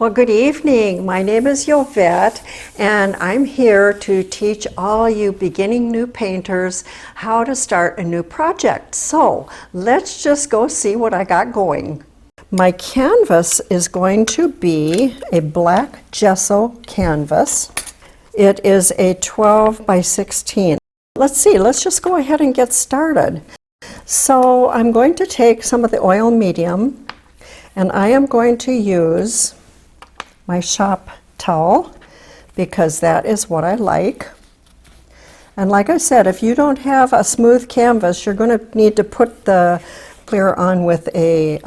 Well, good evening. My name is Yovette, and I'm here to teach all you beginning new painters how to start a new project. So let's just go see what I got going. My canvas is going to be a black gesso canvas. It is a 12 by 16. Let's see, let's just go ahead and get started. So I'm going to take some of the oil medium, and I am going to use my shop towel because that is what I like. And like I said, if you don't have a smooth canvas, you're going to need to put the clear on with a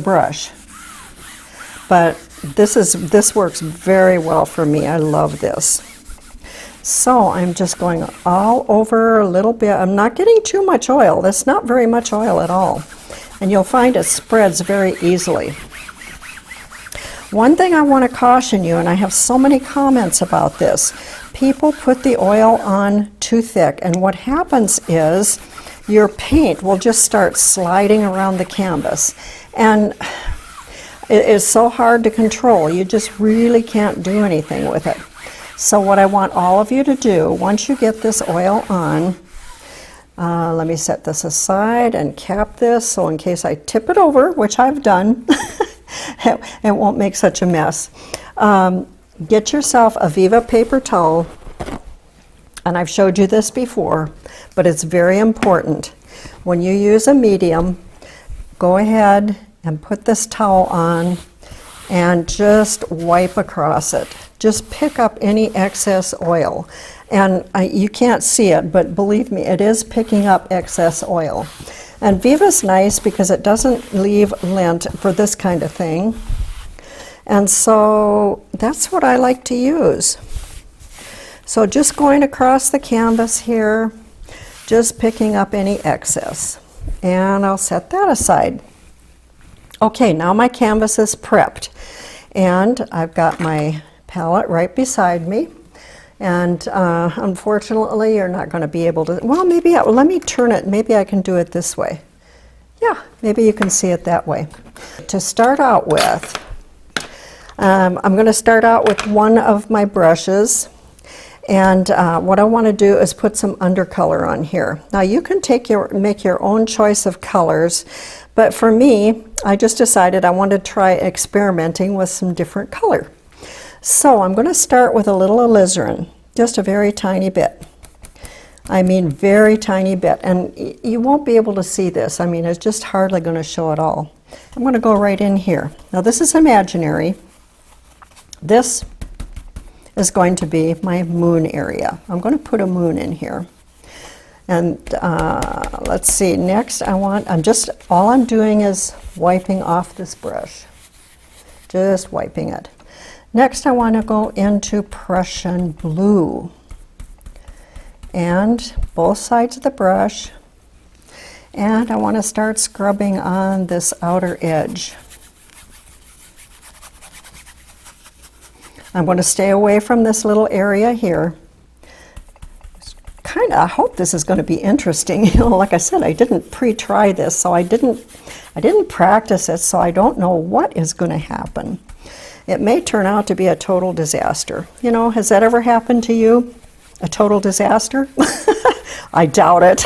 brush. But this works very well for me. I love this. So I'm just going all over a little bit. I'm not getting too much oil. That's not very much oil at all. And you'll find it spreads very easily. One thing I want to caution you, and I have so many comments about this, people put the oil on too thick, and what happens is your paint will just start sliding around the canvas, and it is so hard to control. You just really can't do anything with it. So what I want all of you to do, once you get this oil on, let me set this aside and cap this so in case I tip it over, which I've done, it won't make such a mess. Get yourself a Viva paper towel, and I've showed you this before, but it's very important. When you use a medium, go ahead and put this towel on and just wipe across it. Just pick up any excess oil. And you can't see it, but believe me, it is picking up excess oil. And Viva's nice because it doesn't leave lint for this kind of thing. And so that's what I like to use. So just going across the canvas here, just picking up any excess. And I'll set that aside. Okay, now my canvas is prepped. And I've got my palette right beside me. And unfortunately, you're not going to be able to, well, maybe, let me turn it, maybe I can do it this way. Yeah, maybe you can see it that way. To start out with, I'm going to start out with one of my brushes. And what I want to do is put some undercolor on here. Now you can make your own choice of colors, but for me, I just decided I wanted to try experimenting with some different color. So I'm going to start with a little alizarin, just a very tiny bit. I mean very tiny bit, and you won't be able to see this. I mean, it's just hardly going to show at all. I'm going to go right in here. Now this is imaginary. This is going to be my moon area. I'm going to put a moon in here. And let's see, next all I'm doing is wiping off this brush. Just wiping it. Next I want to go into Prussian blue. And both sides of the brush. And I want to start scrubbing on this outer edge. I'm going to stay away from this little area here. I hope this is going to be interesting. You know, like I said, I didn't pre-try this, so I didn't practice it, so I don't know what is going to happen. It may turn out to be a total disaster. You know, has that ever happened to you? A total disaster? I doubt it.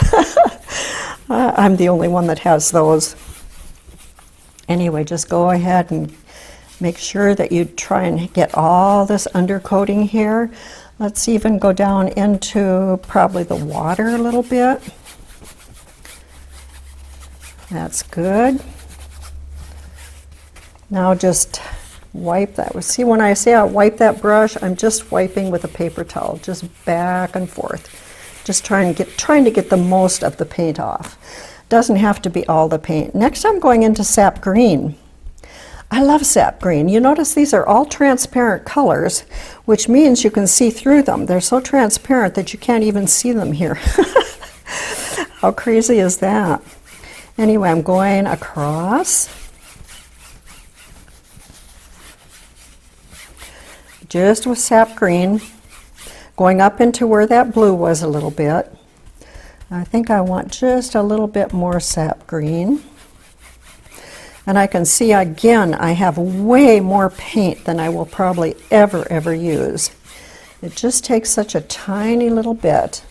I'm the only one that has those. Anyway, just go ahead and make sure that you try and get all this undercoating here. Let's even go down into probably the water a little bit. That's good. Now just wipe that. See, when I say I wipe that brush, I'm just wiping with a paper towel, just back and forth. Just trying to get the most of the paint off. Doesn't have to be all the paint. Next I'm going into sap green. I love sap green. You notice these are all transparent colors, which means you can see through them. They're so transparent that you can't even see them here. How crazy is that? Anyway, I'm going across. Just with sap green, going up into where that blue was a little bit. I think I want just a little bit more sap green. And I can see again, I have way more paint than I will probably ever use. It just takes such a tiny little bit.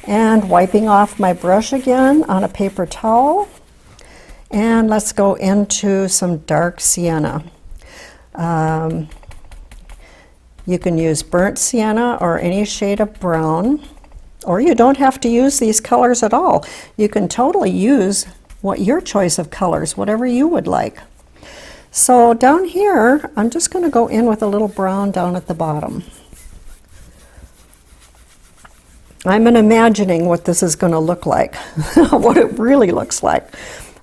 And wiping off my brush again on a paper towel. And let's go into some dark sienna. You can use burnt sienna or any shade of brown, or you don't have to use these colors at all. You can totally use your choice of colors, whatever you would like. So down here, I'm just going to go in with a little brown down at the bottom. I'm imagining what this is going to look like, what it really looks like.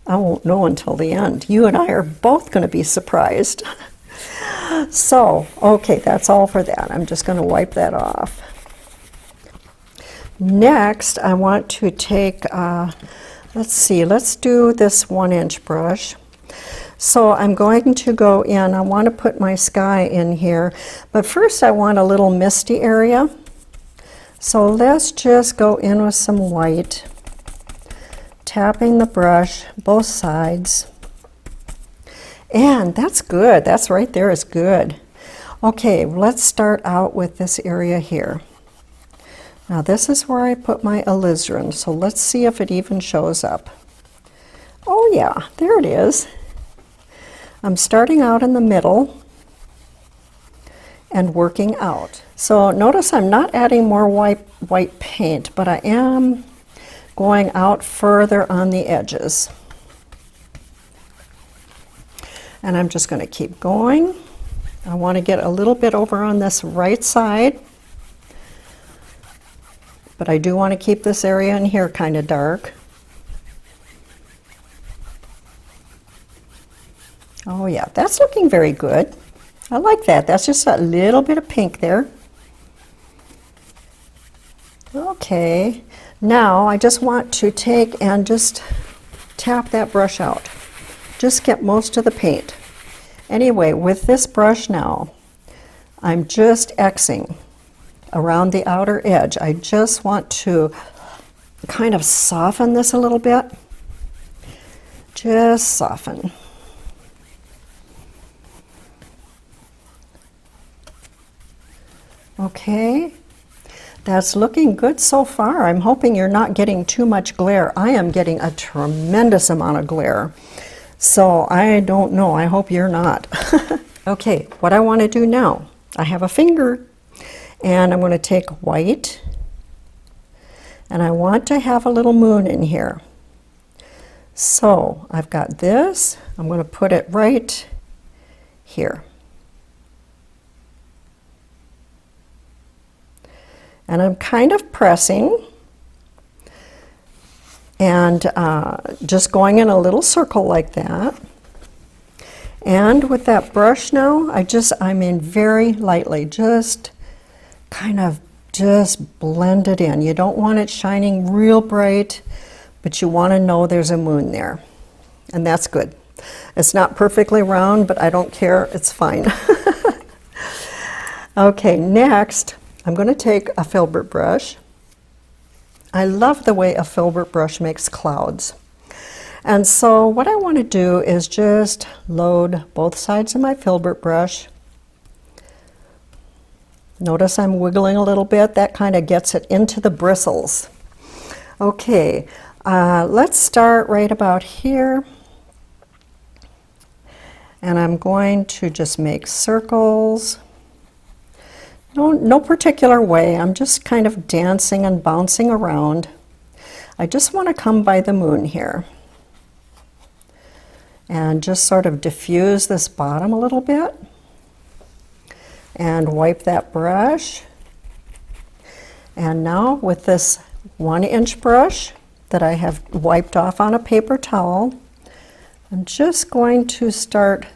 I won't know until the end. You and I are both going to be surprised. So, okay, that's all for that. I'm just going to wipe that off. Next, I want to take, let's do this 1-inch brush. So I'm going to go in, I want to put my sky in here, but first I want a little misty area. So let's just go in with some white, tapping the brush, both sides. And that's good, that's right there is good. Okay, let's start out with this area here. Now this is where I put my alizarin, so let's see if it even shows up. Oh yeah, there it is. I'm starting out in the middle and working out. So notice I'm not adding more white paint, but I am going out further on the edges. And I'm just going to keep going. I want to get a little bit over on this right side, but I do want to keep this area in here kind of dark. Oh yeah, that's looking very good. I like that. That's just a little bit of pink there. Okay, now I just want to take and just tap that brush out. Just get most of the paint. Anyway, with this brush now, I'm just Xing around the outer edge. I just want to kind of soften this a little bit. Just soften. Okay, that's looking good so far. I'm hoping you're not getting too much glare. I am getting a tremendous amount of glare. So I don't know, I hope you're not. Okay, what I want to do now, I have a finger and I'm going to take white and I want to have a little moon in here. So I've got this, I'm going to put it right here. And I'm kind of pressing and just going in a little circle like that. And with that brush now, I'm in very lightly, just kind of just blend it in. You don't want it shining real bright, but you want to know there's a moon there. And that's good. It's not perfectly round, but I don't care, it's fine. Okay, next, I'm going to take a filbert brush. I love the way a filbert brush makes clouds. And so what I want to do is just load both sides of my filbert brush. Notice I'm wiggling a little bit. That kind of gets it into the bristles. Okay, let's start right about here. And I'm going to just make circles. No particular way. I'm just kind of dancing and bouncing around. I just want to come by the moon here. And just sort of diffuse this bottom a little bit. And wipe that brush. And now with this 1-inch brush that I have wiped off on a paper towel, I'm just going to start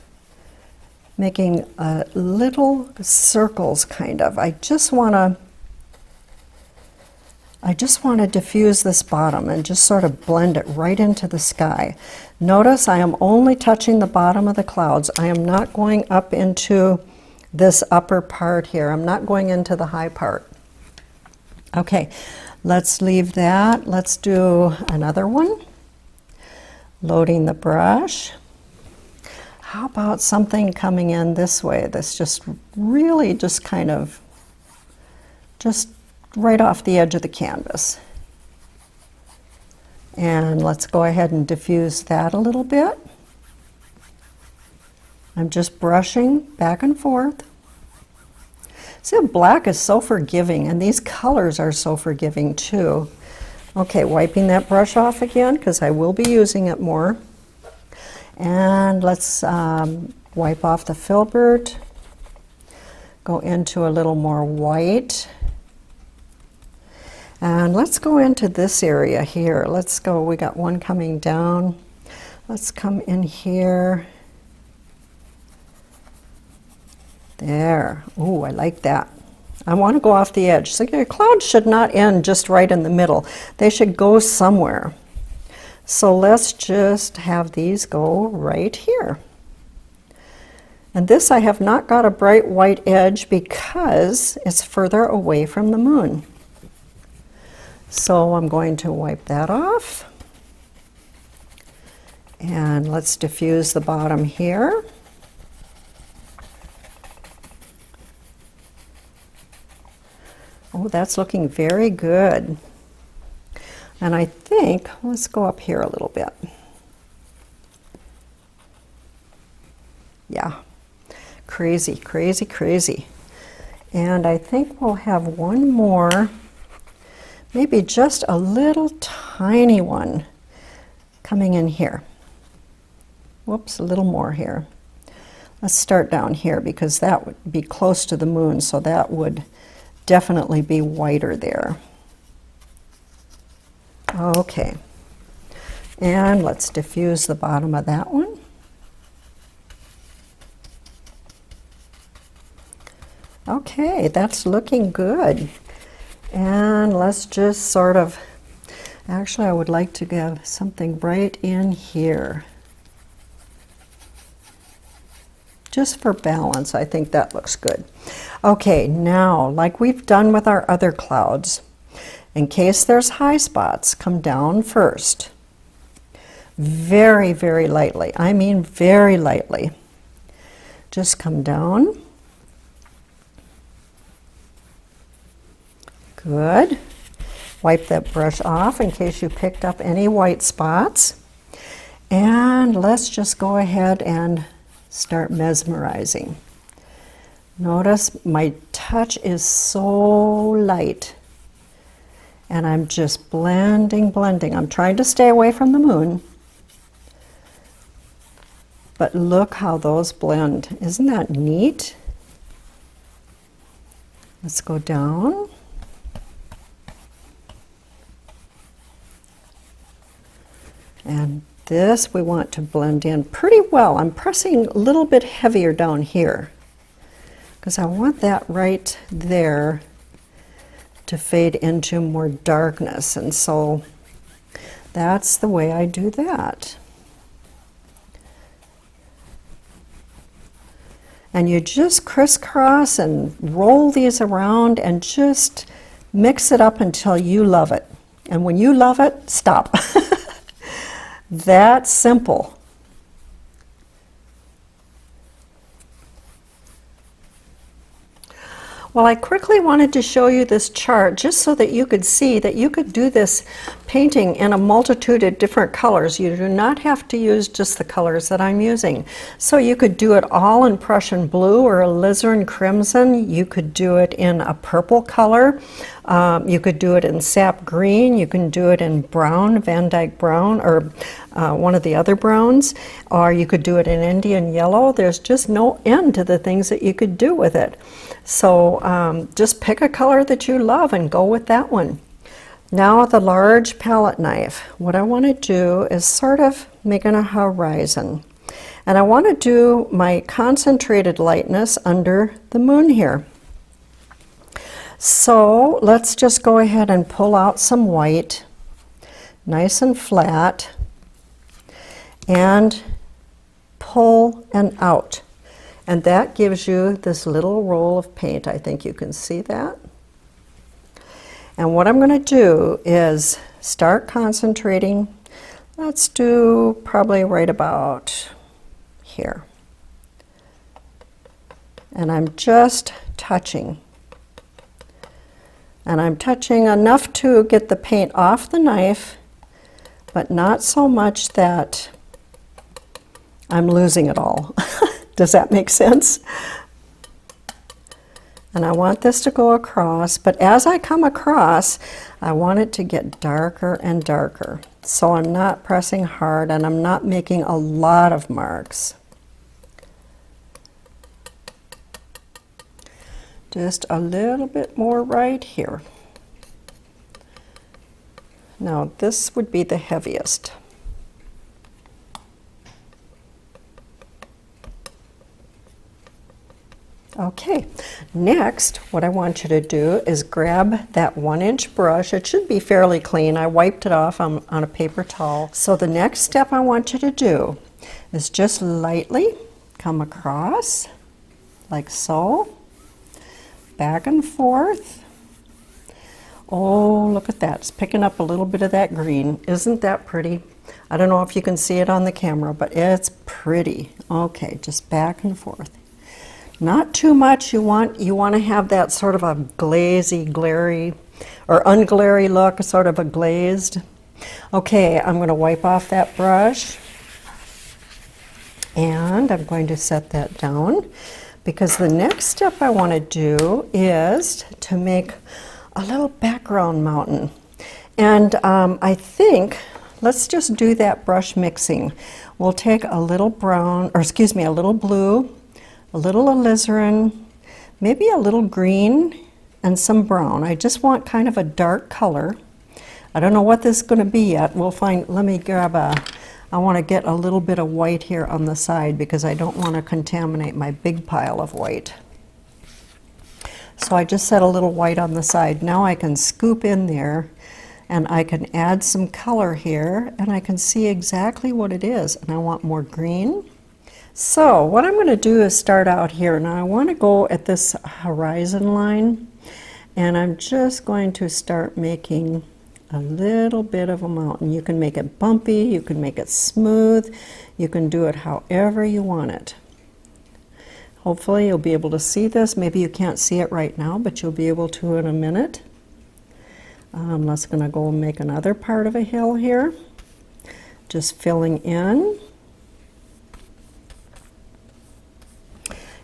making little circles kind of. I just want to diffuse this bottom and just sort of blend it right into the sky. Notice I am only touching the bottom of the clouds. I am not going up into this upper part here. I'm not going into the high part. Okay, let's leave that. Let's do another one. Loading the brush. How about something coming in this way that's just really just kind of just right off the edge of the canvas. And let's go ahead and diffuse that a little bit. I'm just brushing back and forth. See, black is so forgiving, and these colors are so forgiving too. Okay, wiping that brush off again because I will be using it more. And let's wipe off the filbert. Go into a little more white. And let's go into this area here. Let's go, we got one coming down. Let's come in here. There. Ooh, I like that. I want to go off the edge. So your clouds should not end just right in the middle. They should go somewhere. So let's just have these go right here. And this I have not got a bright white edge because it's further away from the moon. So I'm going to wipe that off. And let's diffuse the bottom here. Oh, that's looking very good. And I think, let's go up here a little bit. Yeah, crazy, crazy, crazy. And I think we'll have one more, maybe just a little tiny one coming in here. Whoops, a little more here. Let's start down here because that would be close to the moon, so that would definitely be whiter there. Okay, and let's diffuse the bottom of that one. Okay, that's looking good. And let's just sort of, actually I would like to give something right in here. Just for balance, I think that looks good. Okay, now, like we've done with our other clouds, in case there's high spots, come down first. Very, very lightly. I mean very lightly. Just come down. Good. Wipe that brush off in case you picked up any white spots. And let's just go ahead and start mesmerizing. Notice my touch is so light. And I'm just blending, blending. I'm trying to stay away from the moon. But look how those blend. Isn't that neat? Let's go down. And this we want to blend in pretty well. I'm pressing a little bit heavier down here because I want that right there to fade into more darkness, and so that's the way I do that. And you just crisscross and roll these around and just mix it up until you love it. And when you love it, stop. That's simple. Well, I quickly wanted to show you this chart just so that you could see that you could do this painting in a multitude of different colors. You do not have to use just the colors that I'm using. So you could do it all in Prussian blue or Alizarin crimson. You could do it in a purple color. You could do it in sap green. You can do it in brown, Van Dyke brown, or one of the other browns. Or you could do it in Indian yellow. There's just no end to the things that you could do with it. So just pick a color that you love and go with that one. Now the large palette knife, what I want to do is sort of make a horizon. And I want to do my concentrated lightness under the moon here. So let's just go ahead and pull out some white, nice and flat, and pull and out. And that gives you this little roll of paint. I think you can see that. And what I'm going to do is start concentrating. Let's do probably right about here. and I'm just touching. And I'm touching enough to get the paint off the knife, but not so much that I'm losing it all. Does that make sense? And I want this to go across, but as I come across, I want it to get darker and darker. So I'm not pressing hard and I'm not making a lot of marks. Just a little bit more right here. Now this would be the heaviest. Okay, next what I want you to do is grab that 1-inch brush. It should be fairly clean. I wiped it off on a paper towel. So the next step I want you to do is just lightly come across like so, back and forth. Oh, look at that. It's picking up a little bit of that green. Isn't that pretty? I don't know if you can see it on the camera, but it's pretty. Okay, just back and forth. Not too much. You want to have that sort of a glazy, glary, or unglary look, sort of a glazed. Okay, I'm going to wipe off that brush, and I'm going to set that down, because the next step I want to do is to make a little background mountain. And I think, let's just do that brush mixing. We'll take a little brown, or excuse me, a little blue, a little alizarin, maybe a little green, and some brown. I just want kind of a dark color. I don't know what this is going to be yet. We'll find. Let me grab I want to get a little bit of white here on the side because I don't want to contaminate my big pile of white. So I just set a little white on the side. Now I can scoop in there and I can add some color here and I can see exactly what it is. And I want more green. So what I'm going to do is start out here. Now I want to go at this horizon line, and I'm just going to start making a little bit of a mountain. You can make it bumpy, you can make it smooth, you can do it however you want it. Hopefully you'll be able to see this. Maybe you can't see it right now, but you'll be able to in a minute. Let's going to go make another part of a hill here. Just filling in.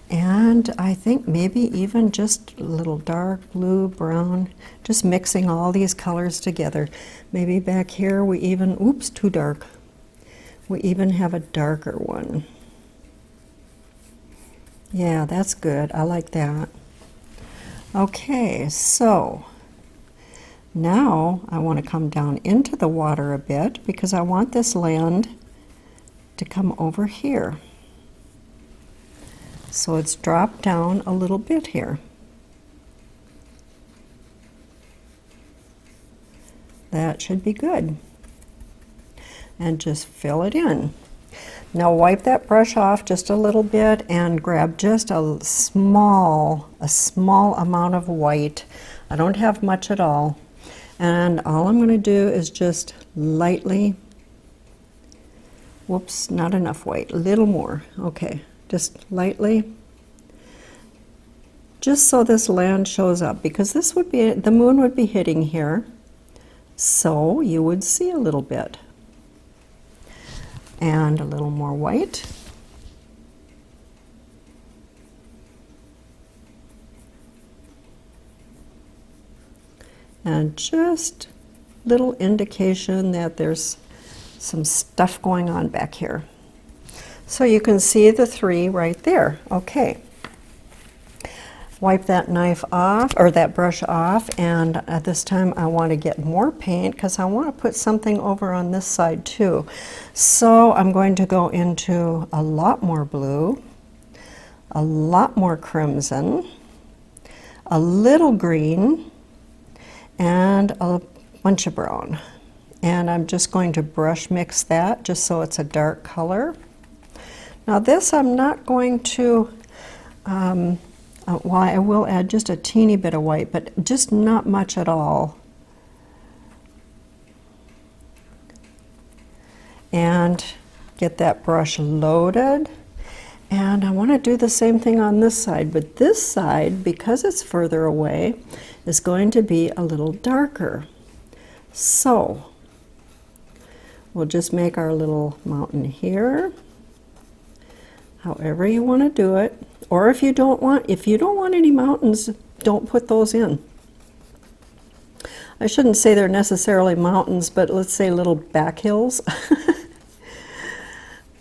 And I think maybe even just a little dark blue, brown, just mixing all these colors together. Maybe back here we even, oops, too dark. We even have a darker one. Yeah, that's good. I like that. Okay, so now I want to come down into the water a bit because I want this land to come over here. So it's dropped down a little bit here. That should be good. And just fill it in. Now wipe that brush off just a little bit and grab just a small amount of white. I don't have much at all. And all I'm going to do is just lightly, whoops, not enough white, a little more. Okay. Just lightly, just so this land shows up, because this would be, the moon would be hitting here, so you would see a little bit. And a little more white. And just little indication that there's some stuff going on back here. So you can see the three right there. Okay. Wipe that knife off, or that brush off, and at this time I want to get more paint because I want to put something over on this side too. So I'm going to go into a lot more blue, a lot more crimson, a little green, and a bunch of brown. And I'm just going to brush mix that just so it's a dark color. Now this I'm not going to, well, I will add just a teeny bit of white, but just not much at all. And get that brush loaded. And I want to do the same thing on this side, but this side, because it's further away, is going to be a little darker. So we'll just make our little mountain here, however you want to do it. Or if you don't want any mountains, don't put those in. I shouldn't say they're necessarily mountains, but let's say little back hills.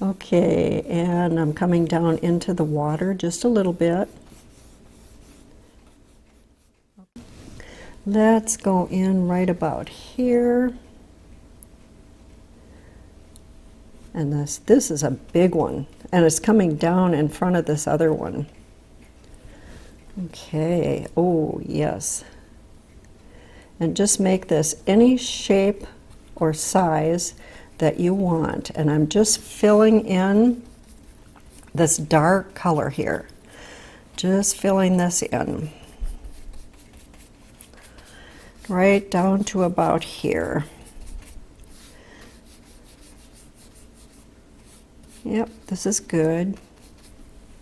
Okay, and I'm coming down into the water just a little bit. Let's go in right about here. And this is a big one, and it's coming down in front of this other one. Okay, oh yes. And just make this any shape or size that you want, and I'm just filling in this dark color here, just filling this in right down to about here. Yep, this is good.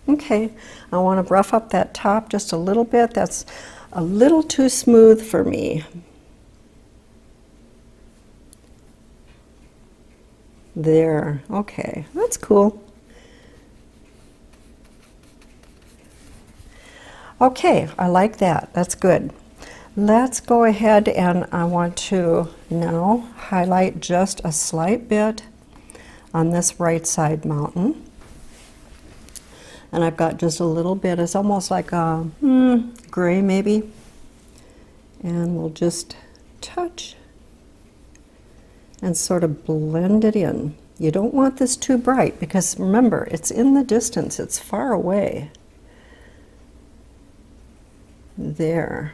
Okay, I want to rough up that top just a little bit. That's a little too smooth for me. There, okay, that's cool. Okay, I like that, that's good. Let's go ahead, and I want to now highlight just a slight bit on this right side mountain. And I've got just a little bit, it's almost like a gray maybe. And we'll just touch and sort of blend it in. You don't want this too bright because remember, it's in the distance, it's far away. There.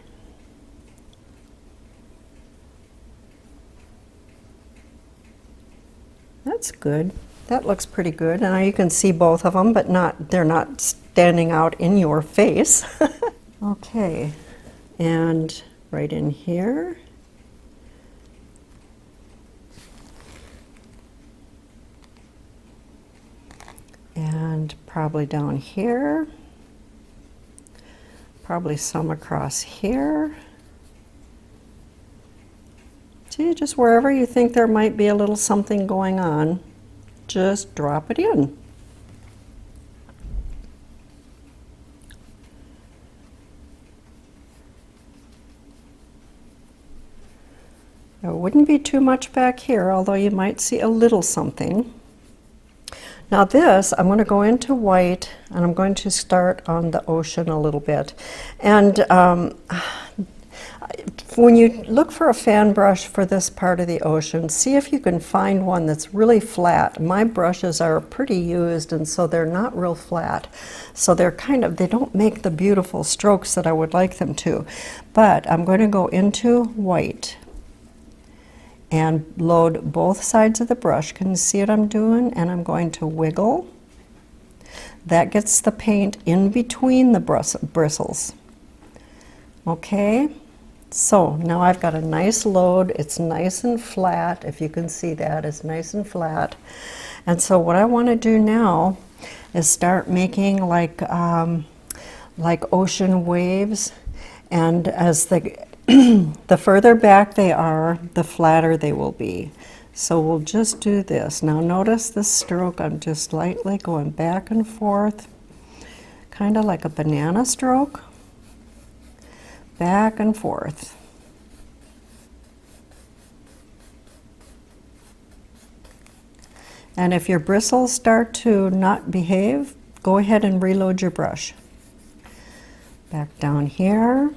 That's good. That looks pretty good. And now you can see both of them, but they're not standing out in your face. Okay, and right in here. And probably down here, probably some across here. See, just wherever you think there might be a little something going on, just drop it in. There wouldn't be too much back here, although you might see a little something. Now this, I'm going to go into white, and I'm going to start on the ocean a little bit. And when you look for a fan brush for this part of the ocean, see if you can find one that's really flat. My brushes are pretty used, and so they're not real flat. So they're they don't make the beautiful strokes that I would like them to. But I'm going to go into white and load both sides of the brush. Can you see what I'm doing? And I'm going to wiggle. That gets the paint in between the bristles. Okay, so now I've got a nice load. It's nice and flat. If you can see that, it's nice and flat. And so what I want to do now is start making like ocean waves. And as the further back they are, the flatter they will be. So we'll just do this. Now notice this stroke, I'm just lightly going back and forth, kind of like a banana stroke, back and forth. And if your bristles start to not behave, go ahead and reload your brush. Back down here.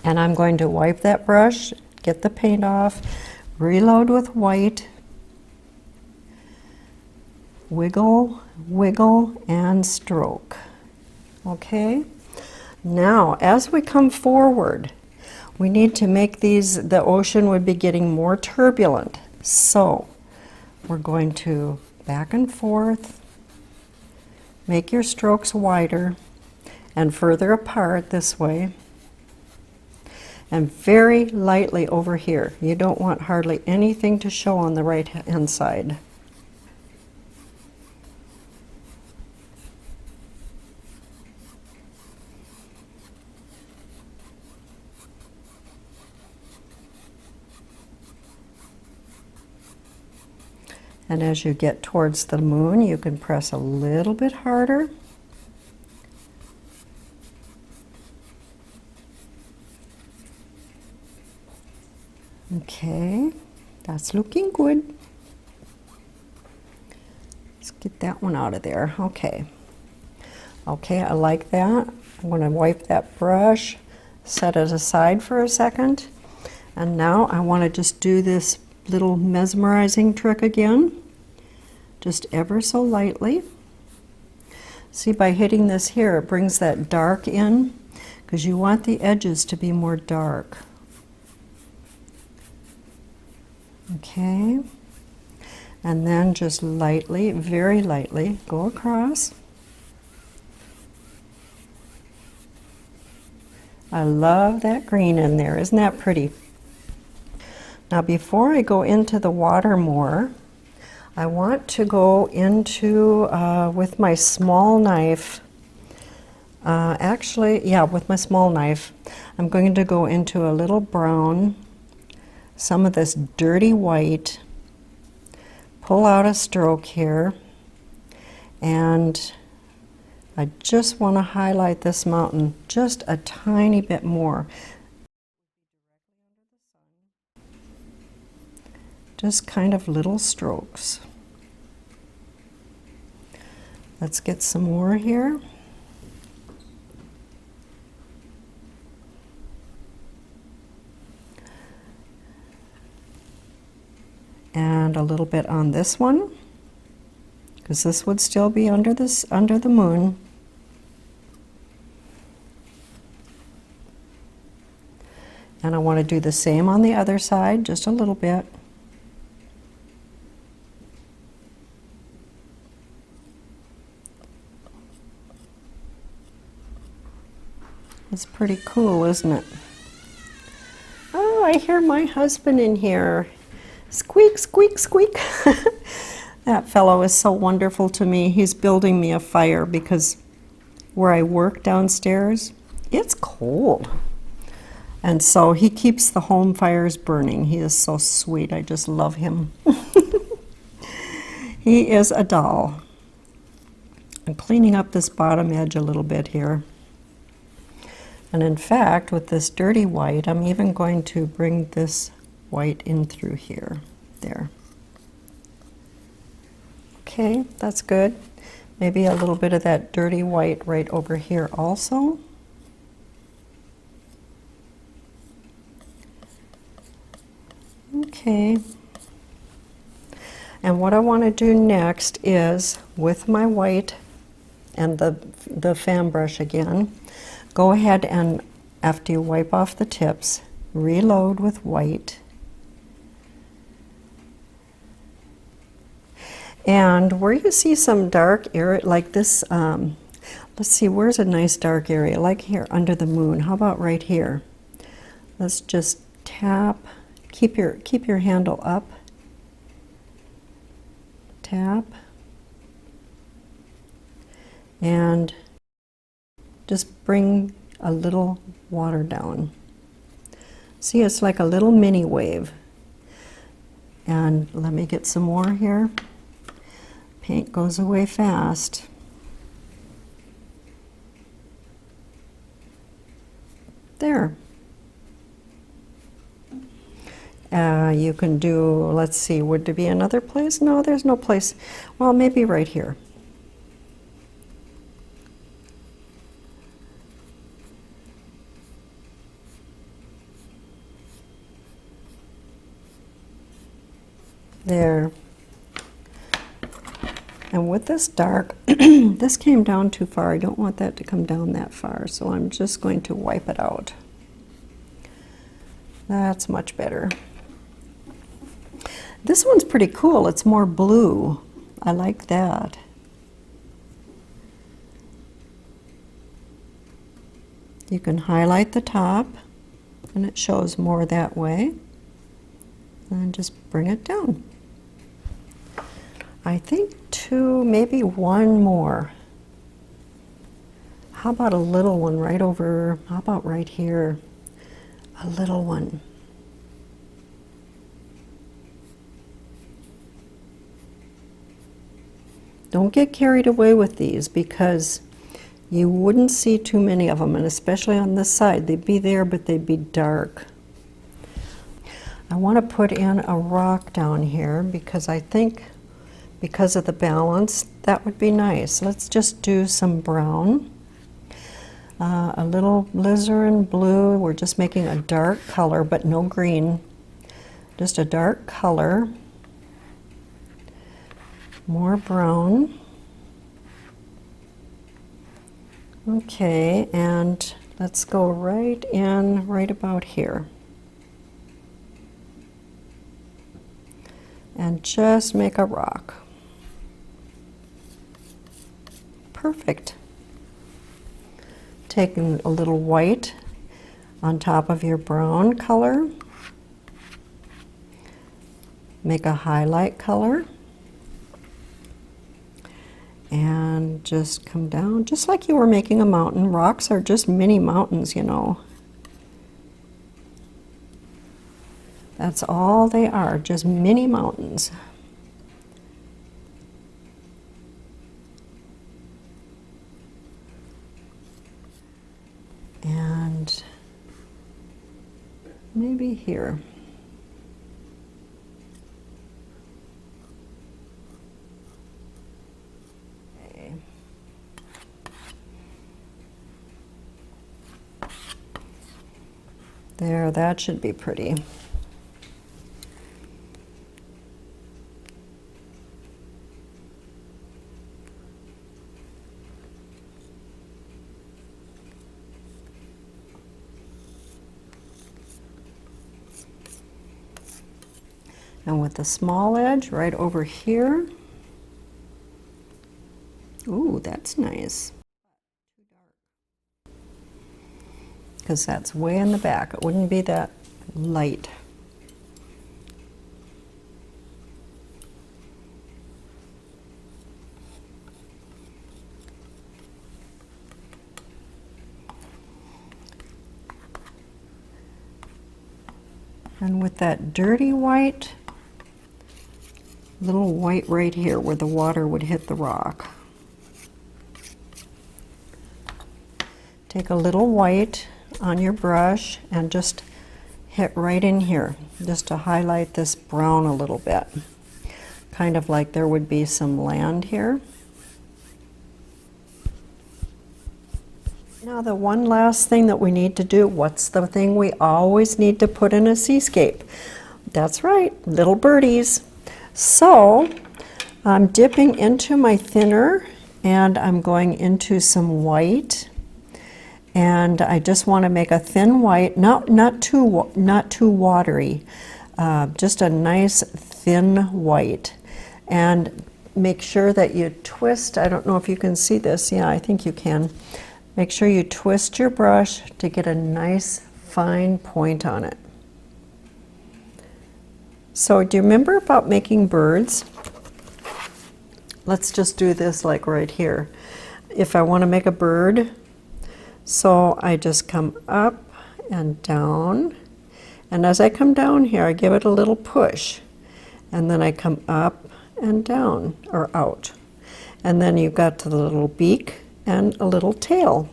And I'm going to wipe that brush, get the paint off, reload with white, wiggle, wiggle, and stroke. Okay? Now, as we come forward, we need to make the ocean would be getting more turbulent. So, we're going to back and forth, make your strokes wider and further apart this way. And very lightly over here. You don't want hardly anything to show on the right hand side. And as you get towards the moon, you can press a little bit harder. Okay, that's looking good. Let's get that one out of there. Okay. Okay, I like that. I'm going to wipe that brush, set it aside for a second. And now I want to just do this little mesmerizing trick again, just ever so lightly. See, by hitting this here, it brings that dark in, because you want the edges to be more dark. Okay, and then just lightly, very lightly, go across. I love that green in there. Isn't that pretty? Now, before I go into the water more, I want to go into, with my small knife, with my small knife, I'm going to go into a little brown, some of this dirty white, pull out a stroke here, and I just want to highlight this mountain just a tiny bit more. Just kind of little strokes. Let's get some more here. And a little bit on this one, because this would still be under the moon. And I want to do the same on the other side, just a little bit. It's pretty cool, isn't it? Oh, I hear my husband in here. Squeak, squeak, squeak. That fellow is so wonderful to me. He's building me a fire because where I work downstairs, it's cold. And so he keeps the home fires burning. He is so sweet. I just love him. He is a doll. I'm cleaning up this bottom edge a little bit here. And in fact, with this dirty white, I'm even going to bring this white in through here. There. Okay, that's good. Maybe a little bit of that dirty white right over here also. Okay. And what I want to do next is, with my white and the fan brush again, go ahead and, after you wipe off the tips, reload with white. And where you see some dark area like this, let's see, where's a nice dark area? Like here under the moon. How about right here? Let's just tap. Keep your handle up. Tap. And just bring a little water down. See, it's like a little mini wave. And let me get some more here. Paint goes away fast. There. You can do, let's see, would there be another place? No, there's no place. Well, maybe right here. There. And with this dark, this came down too far. I don't want that to come down that far, so I'm just going to wipe it out. That's much better. This one's pretty cool. It's more blue. I like that. You can highlight the top, and it shows more that way. And just bring it down. I think two, maybe one more. How about a little one right over, how about right here? A little one. Don't get carried away with these because you wouldn't see too many of them, and especially on this side. They'd be there, but they'd be dark. I want to put in a rock down here because I think because of the balance, that would be nice. Let's just do some brown. A little alizarin blue. We're just making a dark color, but no green. Just a dark color. More brown. Okay, and let's go right in, right about here. And just make a rock. Perfect. Taking a little white on top of your brown color. Make a highlight color. And just come down, just like you were making a mountain. Rocks are just mini mountains, you know. That's all they are, just mini mountains. And maybe here. Okay. There, that should be pretty. And with the small edge right over here. Ooh, that's nice. Because that's way in the back. It wouldn't be that light. And with that dirty white, little white right here where the water would hit the rock. Take a little white on your brush and just hit right in here, just to highlight this brown a little bit. Kind of like there would be some land here. Now the one last thing that we need to do, what's the thing we always need to put in a seascape? That's right, little birdies. So I'm dipping into my thinner and I'm going into some white, and I just want to make a thin white, not too watery, just a nice thin white. And make sure that you twist. I don't know if you can see this. Yeah, I think you can. Make sure you twist your brush to get a nice fine point on it. So do you remember about making birds? Let's just do this like right here. If I want to make a bird, so I just come up and down, and as I come down here I give it a little push, and then I come up and down or out, and then you've got the little beak and a little tail.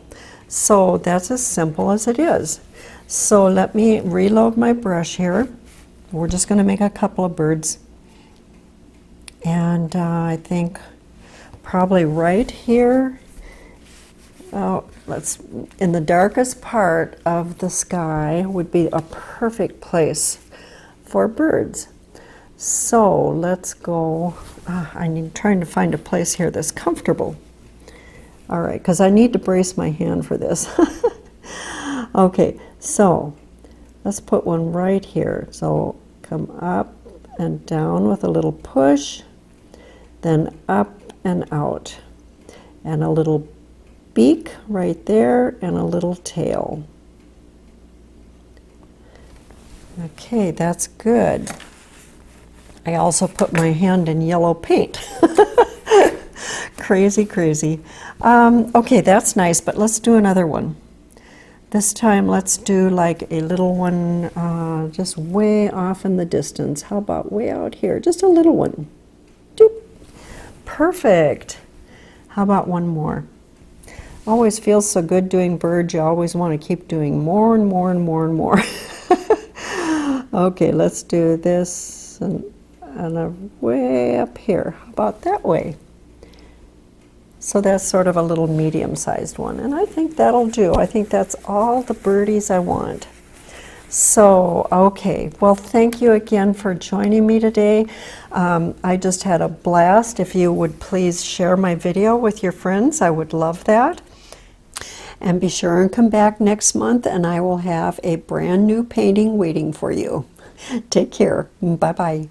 So that's as simple as it is. So let me reload my brush here. We're just going to make a couple of birds, and I think probably right here, let's, in the darkest part of the sky would be a perfect place for birds. So let's go. I'm trying to find a place here that's comfortable. All right, because I need to brace my hand for this. Okay, so let's put one right here. So come up and down with a little push, then up and out, and a little beak right there and a little tail. Okay, that's good. I also put my hand in yellow paint. Crazy, crazy. Okay, that's nice, but let's do another one. This time let's do like a little one just way off in the distance. How about way out here? Just a little one. Doop. perfect. How about one more? Always feels so good doing birds. You always want to keep doing more and more and more and more. Okay, let's do this and way up here. How about that way? So that's sort of a little medium-sized one, and I think that'll do. I think that's all the birdies I want. So, okay, well, thank you again for joining me today. I just had a blast. If you would please share my video with your friends, I would love that. And be sure and come back next month, and I will have a brand new painting waiting for you. Take care. Bye-bye.